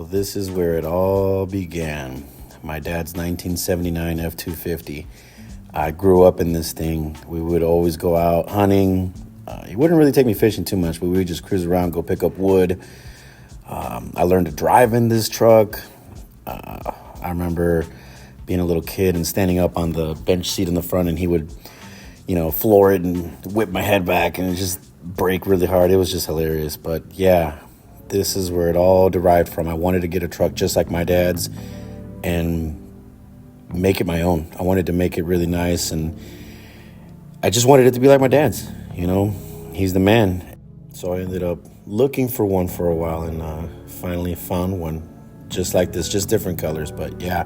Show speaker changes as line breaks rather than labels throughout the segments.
This is where it all began. My dad's 1979 F250. I grew up in this thing. We would always go out hunting. He wouldn't really take me fishing too much, but we would just cruise around, go pick up wood. I learned to drive in this truck. I remember being a little kid and standing up on the bench seat in the front, and he would, floor it and whip my head back and just brake really hard. It was just hilarious. But yeah, this is where it all derived from. I wanted to get a truck just like my dad's and make it my own. I wanted to make it really nice, and I just wanted it to be like my dad's. He's the man. So I ended up looking for one for a while and finally found one just like this, just different colors. But yeah,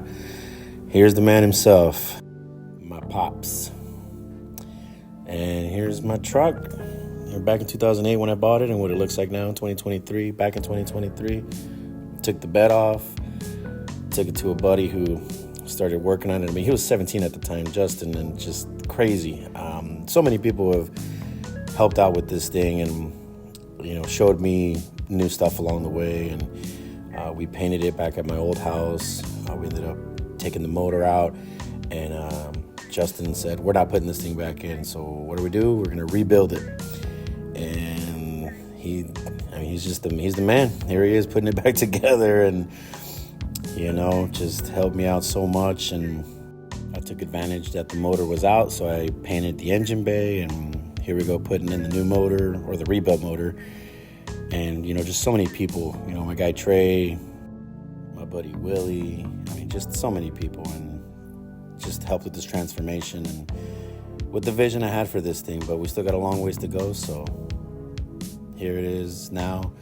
here's the man himself, my pops. And here's my truck. Back in 2008 when I bought it, and what it looks like now in 2023. Back in 2023, took the bed off, took it to a buddy who started working on it. I mean, he was 17 at the time, Justin, and just crazy. So many people have helped out with this thing and, showed me new stuff along the way. And we painted it back at my old house. We ended up taking the motor out, and Justin said, we're not putting this thing back in. So what do? We're going to rebuild it. And he's the man. Here he is putting it back together, and just helped me out so much. And I took advantage that the motor was out, so I painted the engine bay, and here we go, putting in the new motor, or the rebuilt motor. And just so many people, my guy Trey, my buddy Willie, just so many people, and just helped with this transformation and with the vision I had for this thing. But we still got a long ways to go, so here it is now,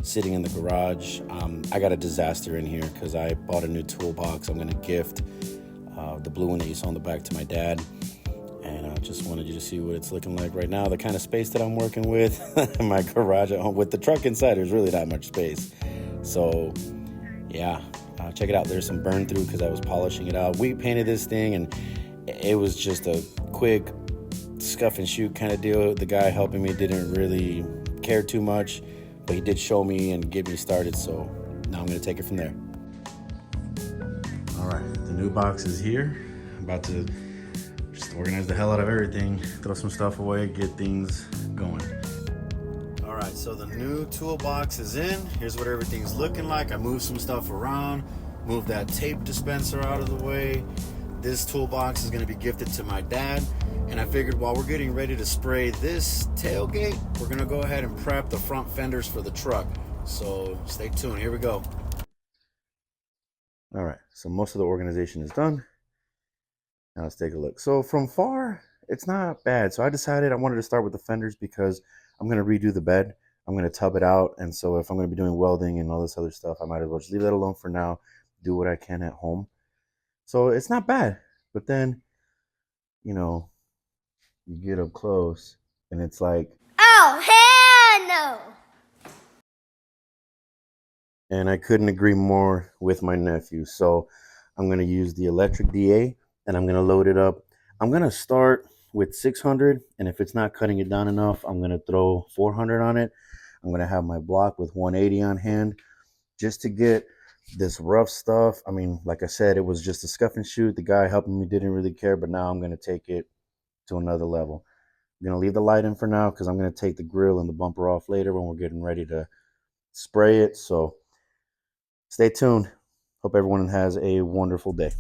sitting in the garage. I got a disaster in here because I bought a new toolbox. I'm going to gift the blue one that you saw on the back to my dad. And I just wanted you to see what it's looking like right now, the kind of space that I'm working with in my garage at home. With the truck inside, there's really not much space. So, yeah, check it out. There's some burn through because I was polishing it out. We painted this thing, and it was just a quick scuff and shoot kind of deal. The guy helping me didn't really care too much, but he did show me and get me started. So now I'm going to take it from there. All right, the new box is here. I'm about to just organize the hell out of everything, throw some stuff away, get things going. All right, so the new toolbox is in. Here's what everything's looking like. I moved some stuff around, moved that tape dispenser out of the way. This toolbox is going to be gifted to my dad. And I figured while we're getting ready to spray this tailgate, we're going to go ahead and prep the front fenders for the truck. So stay tuned. Here we go. All right, so most of the organization is done. Now let's take a look. So from far, it's not bad. So I decided I wanted to start with the fenders because I'm going to redo the bed. I'm going to tub it out. And so if I'm going to be doing welding and all this other stuff, I might as well just leave that alone for now, do what I can at home. So it's not bad. But then, you get up close and it's like,
oh, hell no!
And I couldn't agree more with my nephew. So I'm going to use the electric DA, and I'm going to load it up. I'm going to start with 600, and if it's not cutting it down enough, I'm going to throw 400 on it. I'm going to have my block with 180 on hand just to get this rough stuff. Like I said, it was just a scuff and shoot. The guy helping me didn't really care, but now I'm going to take it to another level. I'm going to leave the light in for now because I'm going to take the grill and the bumper off later when we're getting ready to spray it. So stay tuned. Hope everyone has a wonderful day.